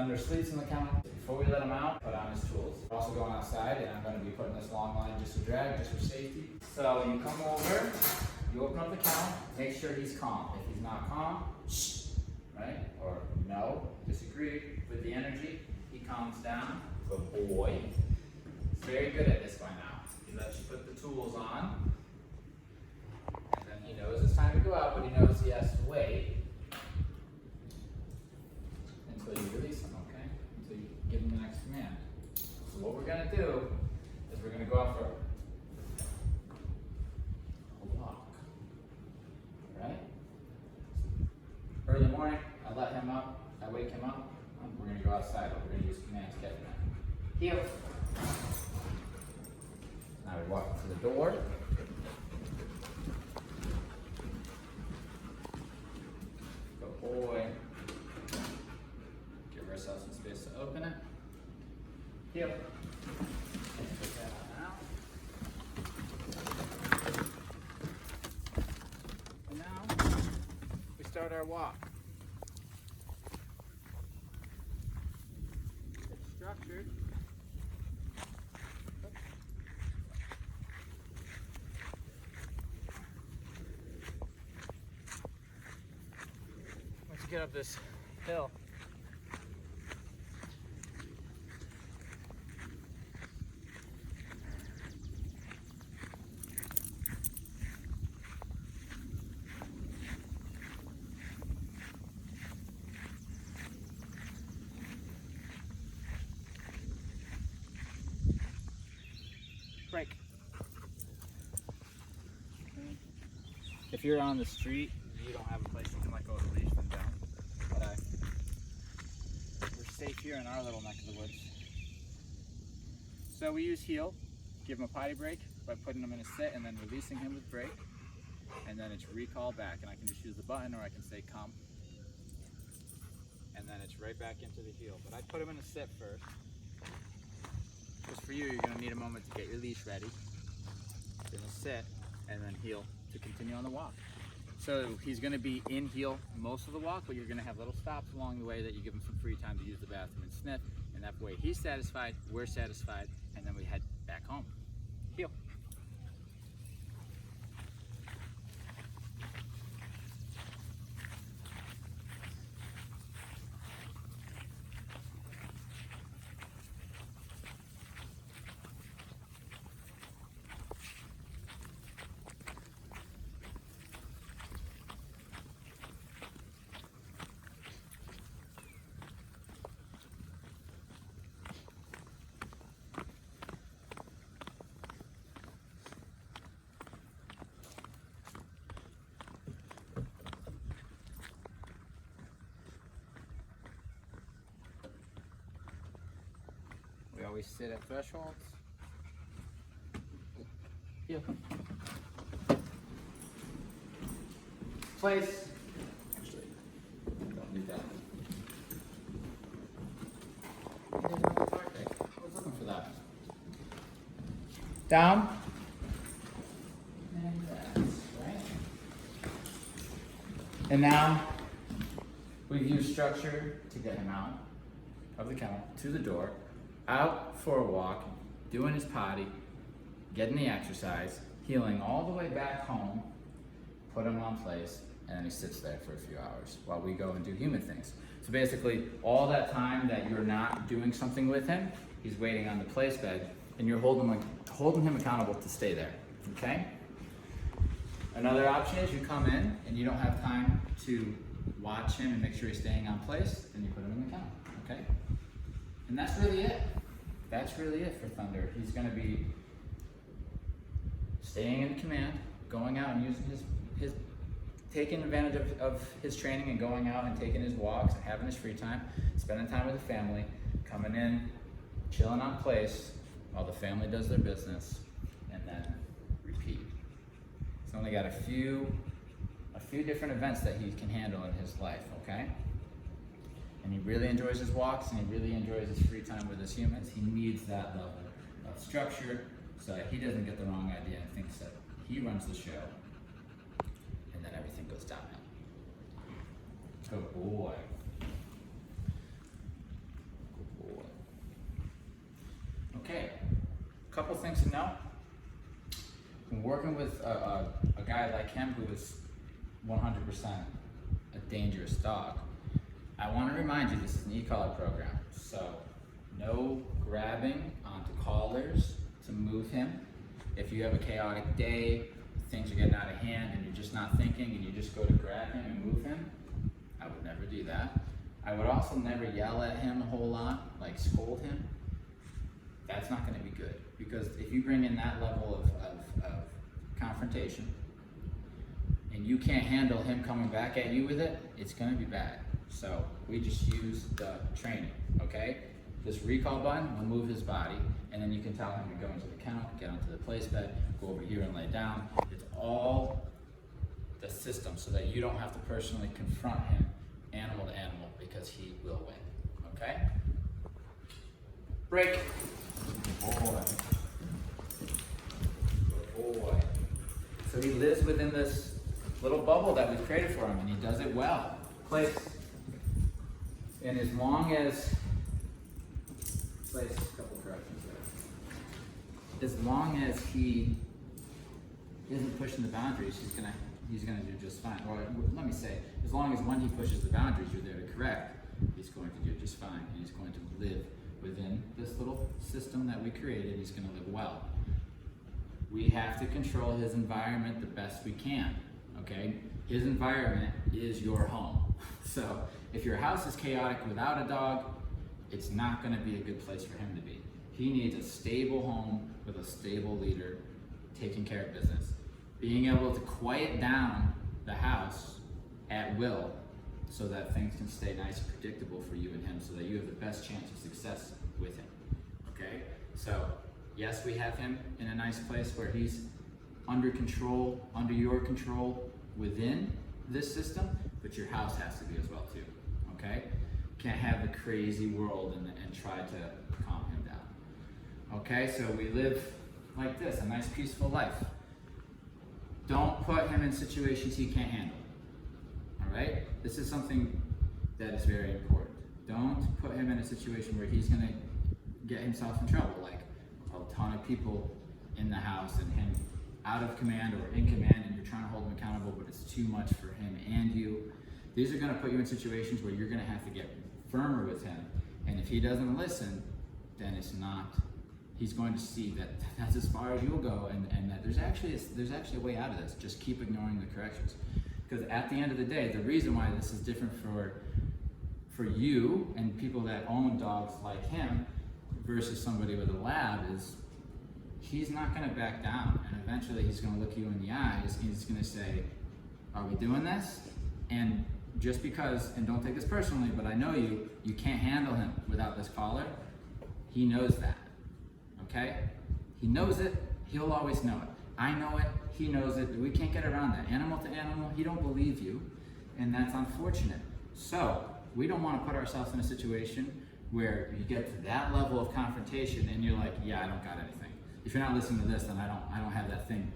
Thunder sleeps in the kennel. Before we let him out, put on his tools. We're also going outside, and I'm going to be putting this long line just to drag, just for safety. So you come over, you open up the kennel, make sure he's calm. If he's not calm, shh, right? Or no, disagree with the energy. He calms down. Good boy. He's very good at this by now. He lets you put the tools on, and then he knows it's time to go out, but he knows he has to wait until you release him, okay? Until you give him the next command. So what we're gonna do is we're gonna go out for a walk, right? Early morning, I let him up, I wake him up, we're gonna go outside, but we're gonna use commands to get him out. Heel. Now we walk to the door. Good boy. Give ourselves some space to open it. Heel. Put that on out. And now we start our walk. It's structured. Once you get up this hill, break. If you're on the street, you don't have a place you can let go of the leash, then don't. But we're safe here in our little neck of the woods. So we use heel, give him a potty break by putting him in a sit and then releasing him with break. And then it's recall back, and I can just use the button or I can say come. And then it's right back into the heel. But I put him in a sit first. Just for you, you're gonna need a moment to get your leash ready. Then a sit, and then heel to continue on the walk. So he's gonna be in heel most of the walk, but you're gonna have little stops along the way that you give him some free time to use the bathroom and sniff, and that way he's satisfied, we're satisfied, and then we head back home. Heel. We always sit at thresholds. Heel. Place. Actually, don't need that. I was looking for that. Down. And that's right. And now we've used structure to get him out of the kennel to the door, out for a walk, doing his potty, getting the exercise, healing all the way back home, put him on place, and then he sits there for a few hours while we go and do human things. So basically, all that time that you're not doing something with him, he's waiting on the place bed, and you're holding him accountable to stay there, okay? Another option is you come in and you don't have time to watch him and make sure he's staying on place, then you put him in the kennel, okay? And that's really it. That's really it for Thunder. He's gonna be staying in command, going out and using his taking advantage of his training and going out and taking his walks and having his free time, spending time with the family, coming in, chilling on place while the family does their business, and then repeat. He's only got a few different events that he can handle in his life, okay? And he really enjoys his walks and he really enjoys his free time with his humans. He needs that level of structure so that he doesn't get the wrong idea and thinks that he runs the show, and then everything goes downhill. Good boy. couple things to know. When working with a guy like him who is 100% a dangerous dog, I want to remind you this is an e-collar program, so no grabbing onto collars to move him. If you have a chaotic day, things are getting out of hand and you're just not thinking and you just go to grab him and move him, I would never do that. I would also never yell at him a whole lot, like scold him. That's not going to be good, because if you bring in that level of confrontation and you can't handle him coming back at you with it, it's going to be bad. So we just use the training, okay? This recall button will move his body, and then you can tell him to go into the kennel, get onto the place bed, go over here and lay down. It's all the system so that you don't have to personally confront him animal to animal, because he will win, okay? Break. Good boy. Good boy. So he lives within this little bubble that we've created for him, and he does it well. Place. And as long as, place a couple corrections there. As long as he isn't pushing the boundaries, he's gonna do just fine. Or let me say, as long as when he pushes the boundaries, you're there to correct, he's going to do just fine. And he's going to live within this little system that we created. He's gonna live well. We have to control his environment the best we can, okay? His environment is your home. So if your house is chaotic without a dog, it's not gonna be a good place for him to be. He needs a stable home with a stable leader taking care of business. Being able to quiet down the house at will so that things can stay nice and predictable for you and him, so that you have the best chance of success with him, okay? So yes, we have him in a nice place where he's under control, under your control within this system, but your house has to be as well too, okay? Can't have the crazy world and try to calm him down. Okay, so we live like this, a nice peaceful life. Don't put him in situations he can't handle, all right? This is something that is very important. Don't put him in a situation where he's gonna get himself in trouble, like a ton of people in the house and him out of command or in command, and you're trying to hold him accountable, but it's too much for him and you. These are gonna put you in situations where you're gonna have to get firmer with him, and if he doesn't listen, then he's going to see that that's as far as you'll go, and that there's actually a way out of this. Just keep ignoring the corrections, because at the end of the day, the reason why this is different for you and people that own dogs like him versus somebody with a lab is he's not going to back down, and eventually he's going to look you in the eyes and he's going to say, are we doing this? And just because, and don't take this personally, but I know you can't handle him without this collar. He knows that, okay? He knows it, he'll always know it. I know it, he knows it, we can't get around that. Animal to animal, he don't believe you, and that's unfortunate. So, we don't want to put ourselves in a situation where you get to that level of confrontation and you're like, yeah, I don't got anything. If you're not listening to this, then I don't have that thing.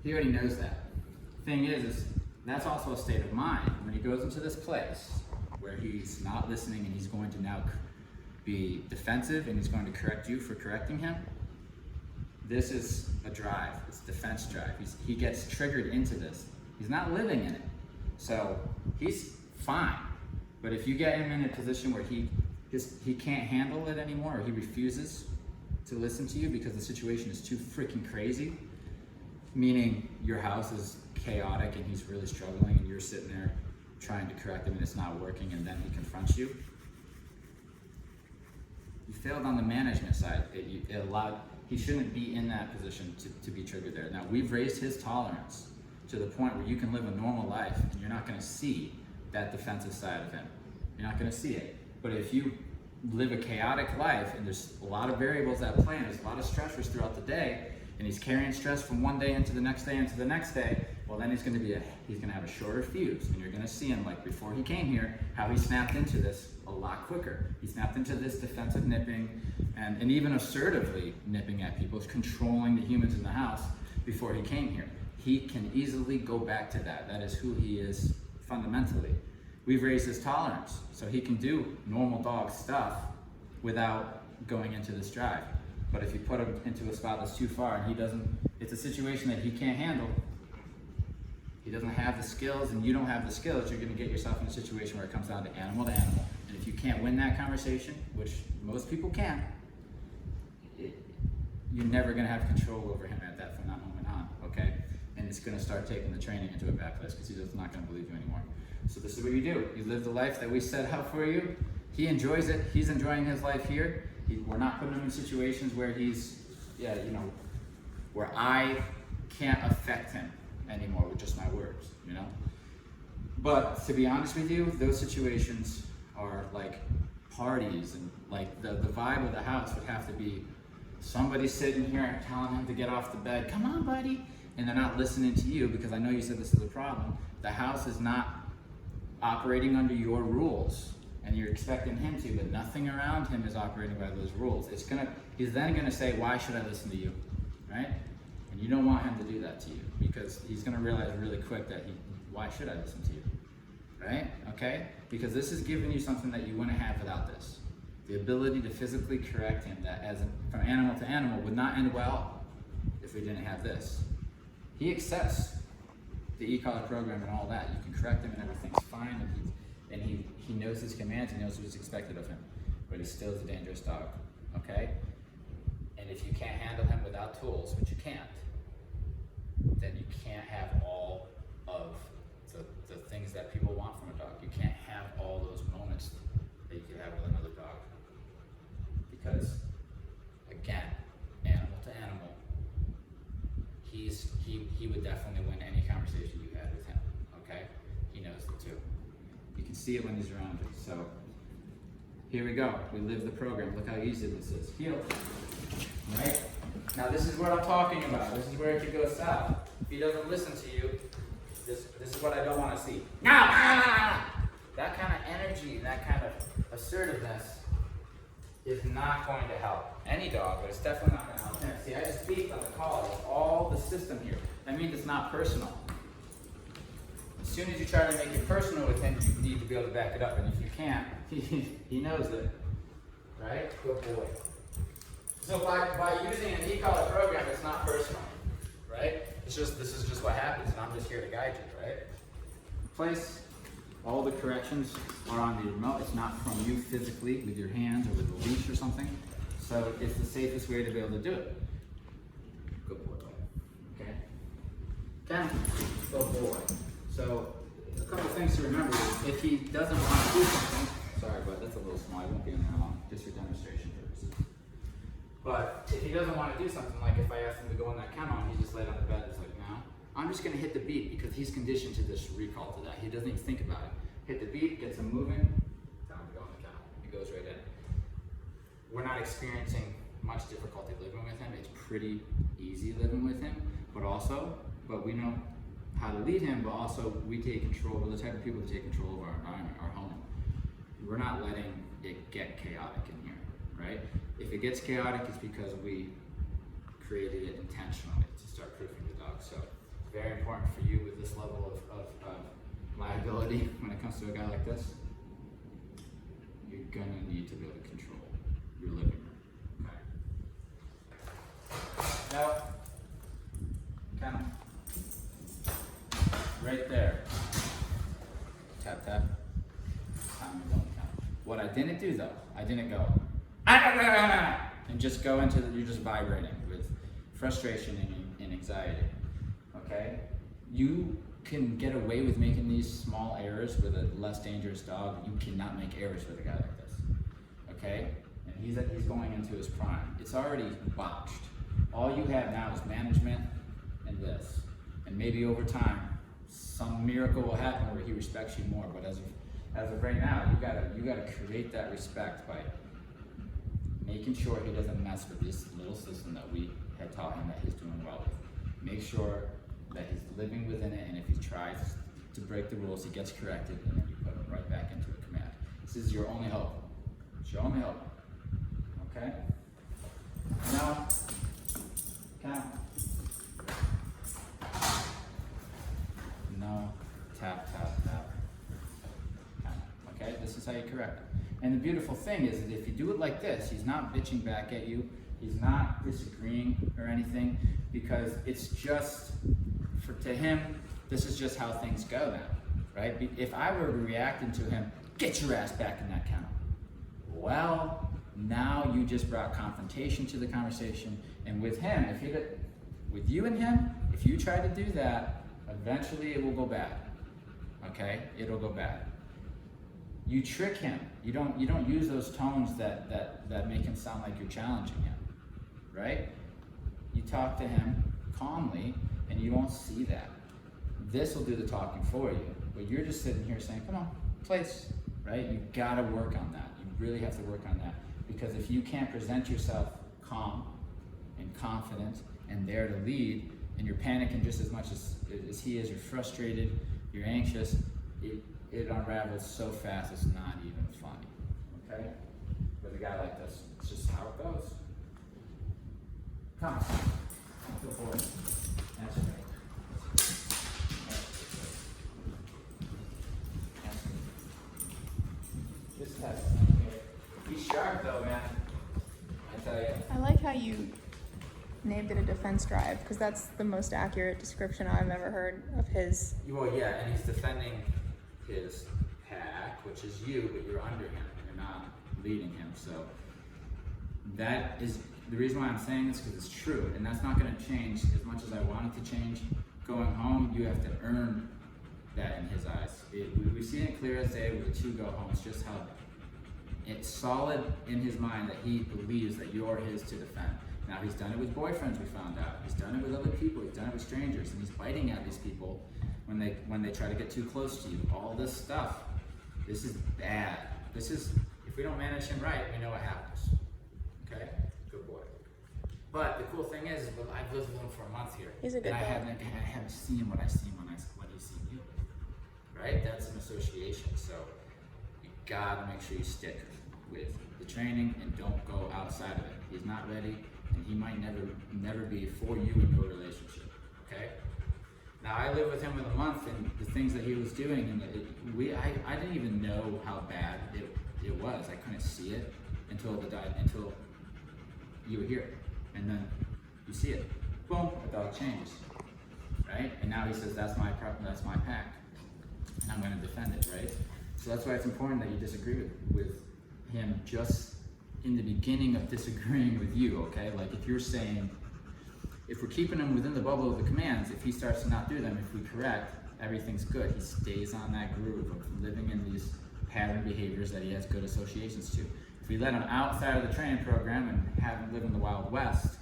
He already knows that. Thing is that's also a state of mind. When he goes into this place where he's not listening and he's going to now be defensive and he's going to correct you for correcting him, this is a drive. It's a defense drive. He gets triggered into this. He's not living in it. So he's fine. But if you get him in a position where he can't handle it anymore, or he refuses to listen to you because the situation is too freaking crazy, meaning your house is chaotic and he's really struggling and you're sitting there trying to correct him and it's not working, and then he confronts you, you failed on the management side. He shouldn't be in that position to be triggered there. Now, we've raised his tolerance to the point where you can live a normal life and you're not going to see that defensive side of him. You're not going to see it. But if you live a chaotic life and there's a lot of variables at play and there's a lot of stressors throughout the day, and he's carrying stress from one day into the next day into the next day, well, then he's going to have a shorter fuse, and you're going to see him, like before he came here, how he snapped into this a lot quicker. He snapped into this defensive nipping and even assertively nipping at people, controlling the humans in the house before he came here. He can easily go back to that. That is who he is fundamentally. We've raised his tolerance, so he can do normal dog stuff without going into this drive. But if you put him into a spot that's too far and he doesn't, it's a situation that he can't handle, he doesn't have the skills and you don't have the skills, you're gonna get yourself in a situation where it comes down to animal. And if you can't win that conversation, which most people can, you're never gonna have control over him at that from that moment on, okay? And it's gonna start taking the training into a bad place because he's just not gonna believe you anymore. So this is what you do. You live the life that we set out for you. He enjoys it. He's enjoying his life here. We're not putting him in situations where he's, where I can't affect him anymore with just my words, But to be honest with you, those situations are like parties, and like the vibe of the house would have to be somebody sitting here telling him to get off the bed, come on buddy, and they're not listening to you because I know you said this is a problem. The house is not operating under your rules and you're expecting him to, but nothing around him is operating by those rules. He's then gonna say, why should I listen to you, right? And you don't want him to do that to you because he's gonna realize really quick that why should I listen to you, right? Okay? Because this is giving you something that you wouldn't have without this. The ability to physically correct him that from animal to animal would not end well if we didn't have this. He accepts the e-collar program and all that. You can correct him and everything's fine, and he knows his commands, he knows what's expected of him, but he still is a dangerous dog, okay? And if you can't handle him without tools, which you can't, then you can't have all of the things that people want from a dog. You can't have all those moments that you could have with another dog. Because, again, animal to animal, he would definitely win any conversation you had with him, okay? He knows it too. You can see it when he's around you. So, here we go. We live the program. Look how easy this is. Heel. Right? Now this is what I'm talking about. This is where it could go south. If he doesn't listen to you, this is what I don't want to see. That kind of energy, that kind of assertiveness is not going to help any dog, but it's definitely not going to help him. See, I just beat on the collar with all the system here. That means it's not personal. As soon as you try to make it personal with him, you need to be able to back it up. And if you can't, he knows it. Right? Good boy. So by using an e-collar program, it's not personal. Right? This is just what happens, and I'm just here to guide you, right? Place. All the corrections are on the remote. It's not from you physically with your hands or with a leash or something. So it's the safest way to be able to do it. Good boy. Okay? Down. Good boy. So a couple things to remember is if he doesn't want to do something, sorry, but that's a little small. I won't be in there long, just for demonstration purposes. But if he doesn't want to do something, like if I ask him to go in that kennel and he just laid on the bed, it's like, no. I'm just going to hit the beat because he's conditioned to this recall to that. He doesn't even think about it. Hit the beat, gets him moving, time to go in the kennel. He goes right in. We're not experiencing much difficulty living with him. It's pretty easy living with him, but we know how to lead him, but also we take control. We're the type of people that take control of our environment, our home. We're not letting it get chaotic in here, right? If it gets chaotic, it's because we created it intentionally to start proofing the dog. So very important for you with this level of liability when it comes to a guy like this. You're gonna need to be able to control your living room. Okay. Now, kind of right there. Tap tap. Time to go count. What I didn't do though, I didn't go and just go into you're just vibrating with frustration and anxiety. Okay? You can get away with making these small errors with a less dangerous dog. You cannot make errors with a guy like this. Okay? And he's going into his prime. It's already botched. All you have now is management and this. And maybe over time, some miracle will happen where he respects you more. But as of right now, you gotta create that respect by making sure he doesn't mess with this little system that we had taught him that he's doing well with. Make sure that he's living within it, and if he tries to break the rules, he gets corrected, and then you put him right back into a command. This is your only hope. It's your only hope. Okay? Now, count. No, tap, tap, tap. Count. Okay? This is how you correct. And the beautiful thing is that if you do it like this, he's not bitching back at you, he's not disagreeing or anything, because it's just, to him, this is just how things go now, right? If I were reacting to him, get your ass back in that kennel. Well, now you just brought confrontation to the conversation, and with him, with you and him, if you try to do that, eventually it will go bad. Okay, it'll go bad. You trick him. You don't use those tones that make him sound like you're challenging him, right? You talk to him calmly, and you won't see that. This will do the talking for you, but you're just sitting here saying, "Come on, place," right? You gotta work on that. You really have to work on that, because if you can't present yourself calm and confident and there to lead, and you're panicking just as much as he is, you're frustrated, you're anxious, it unravels so fast it's not even funny, okay? With a guy like this, it's just how it goes. Come on, go for it. That's right. Just test. He's sharp though, man. I tell you. I like how you named it a defense drive, because that's the most accurate description I've ever heard of his. Well, yeah, and he's defending his pack, which is you, but you're under him. You're not leading him. So that is the reason why I'm saying this, because it's true, and that's not going to change as much as I want it to change. Going home, you have to earn that in his eyes. We've seen it clear as day with the 2 go homes, just how it's solid in his mind that he believes that you're his to defend. Now, he's done it with boyfriends, we found out. He's done it with other people. He's done it with strangers, and he's biting at these people when they try to get too close to you. All this stuff, this is bad. This is, if we don't manage him right, we know what happens. Okay? Good boy. But the cool thing is, I've lived with him for a month here. He's a good and boy. I haven't seen what I've seen when he's seen you. Right? That's an association. So you gotta make sure you stick with the training and don't go outside of it. He's not ready, and he might never be for you in your relationship. Okay? Now, I lived with him for a month, and the things that he was doing, and I didn't even know how bad it was. I couldn't see it until you were here, and then you see it. Boom, the dog changes, right? And now he says, that's my pack, and I'm going to defend it, right? So that's why it's important that you disagree with him just in the beginning of disagreeing with you, okay? Like if you're saying, if we're keeping him within the bubble of the commands, if he starts to not do them, if we correct, everything's good. He stays on that groove of living in these pattern behaviors that he has good associations to. If we let him outside of the training program and have him live in the Wild West,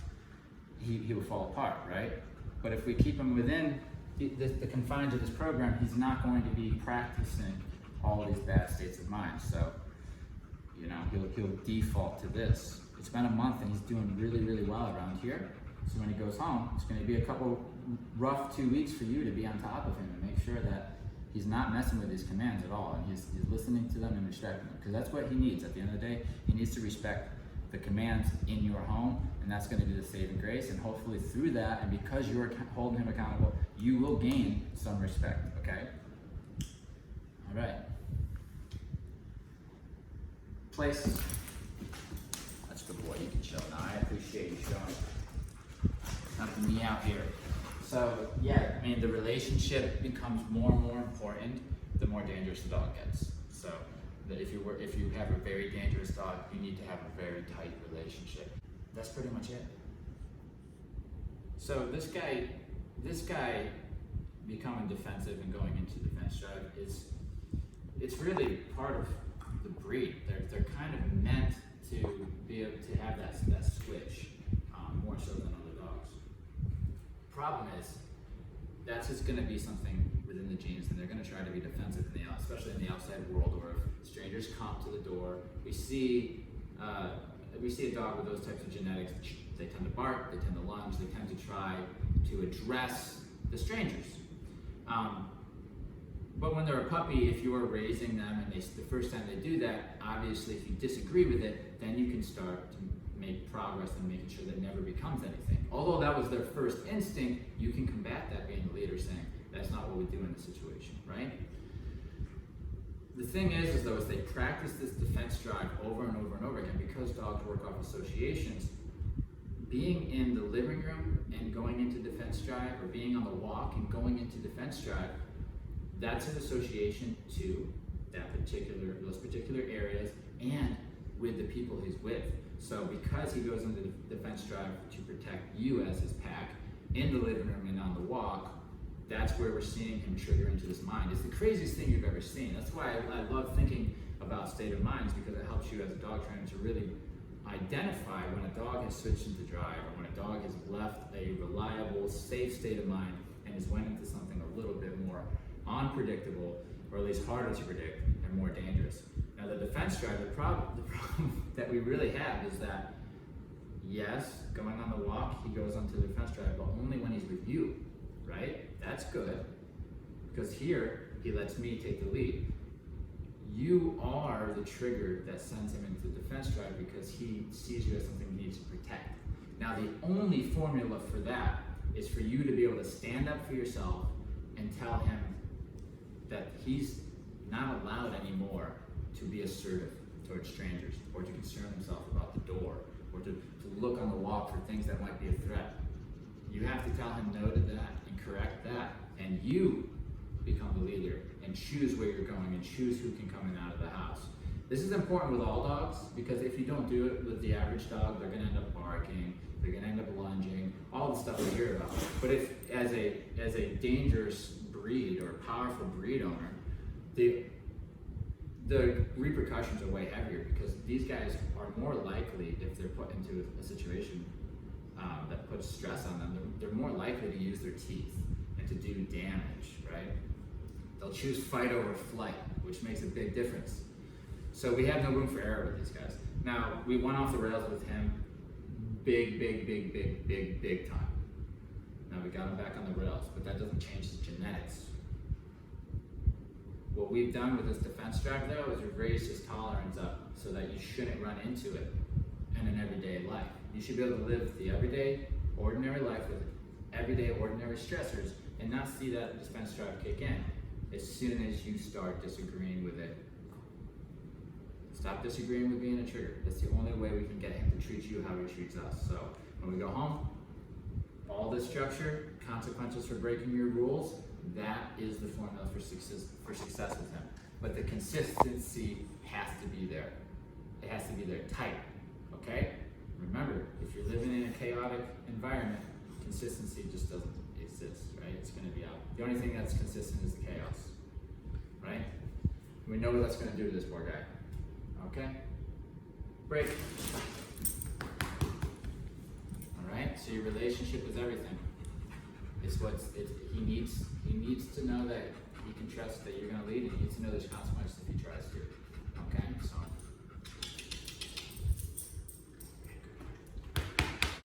he will fall apart, right? But if we keep him within the confines of this program, he's not going to be practicing all these bad states of mind. So, you know, he'll default to this. It's been a month and he's doing really, really well around here. So when he goes home, it's going to be a couple rough 2 weeks for you to be on top of him and make sure that he's not messing with his commands at all, and he's listening to them and respecting them, because that's what he needs. At the end of the day, he needs to respect the commands in your home, and that's going to be the saving grace. And hopefully through that, and because you're holding him accountable, you will gain some respect. Okay. All right. Place. That's a good boy. You can show. Now I appreciate you showing. Helping me out here. So yeah, I mean, the relationship becomes more and more important the more dangerous the dog gets. So that if you have a very dangerous dog, you need to have a very tight relationship. That's pretty much it. So this guy becoming defensive and going into defense drive it's really part of the breed. They're kind of meant to be able to have that switch more so than other dogs. Problem is, that's just going to be something within the genes, and they're going to try to be defensive, especially in the outside world, or if strangers come to the door. We see a dog with those types of genetics. They tend to bark, they tend to lunge, they tend to try to address the strangers. But when they're a puppy, if you're raising them and the first time they do that, obviously if you disagree with it, then you can start to make progress in making sure that never becomes anything. Although that was their first instinct, you can combat that being the leader, saying, that's not what we do in this situation, right? the thing is though, is they practice this defense drive over and over and over again because dogs work off associations. Being in the living room and going into defense drive, or being on the walk and going into defense drive, that's an association to those particular areas and with the people he's with. So because he goes into the defense drive to protect you as his pack, in the living room and on the walk, that's where we're seeing him trigger into his mind. It's the craziest thing you've ever seen. That's why I love thinking about state of minds, because it helps you as a dog trainer to really identify when a dog has switched into drive, or when a dog has left a reliable, safe state of mind and has went into something a little bit more unpredictable, or at least harder to predict and more dangerous. Now the defense drive, the problem that we really have is that, yes, going on the walk, he goes onto the defense drive, but only when he's with you, right? That's good, because here, he lets me take the lead. You are the trigger that sends him into defense drive because he sees you as something he needs to protect. Now the only formula for that is for you to be able to stand up for yourself and tell him that he's not allowed anymore to be assertive towards strangers, or to concern himself about the door, or to look on the walk for things that might be a threat. You have to tell him no to that and correct that, and you become the leader and choose where you're going and choose who can come in and out of the house. This is important with all dogs, because if you don't do it with the average dog, they're gonna end up barking, they're gonna end up lunging, all the stuff we hear about. But if, as a dangerous breed or powerful breed owner, the repercussions are way heavier, because these guys are more likely, if they're put into a situation that puts stress on them, they're more likely to use their teeth and to do damage, right? They'll choose fight over flight, which makes a big difference. So we have no room for error with these guys. Now, we went off the rails with him big time. Now we got him back on the rails, but that doesn't change his genetics. What we've done with this defense drive though is we've raised his tolerance up so that you shouldn't run into it in an everyday life. You should be able to live the everyday, ordinary life with everyday, ordinary stressors and not see that defense drive kick in as soon as you start disagreeing with it. Stop disagreeing with being a trigger. That's the only way we can get him to treat you how he treats us. So when we go home, all this structure, consequences for breaking your rules, that is the formula for success with him. But the consistency has to be there. It has to be there tight, okay? Remember, if you're living in a chaotic environment, consistency just doesn't exist, right? It's gonna be out. The only thing that's consistent is the chaos, right? We know what that's gonna do to this poor guy, okay? Break. All right, so your relationship is everything. He needs to know that he can trust that you're gonna lead, and he needs to know there's consequences if he tries to, okay? So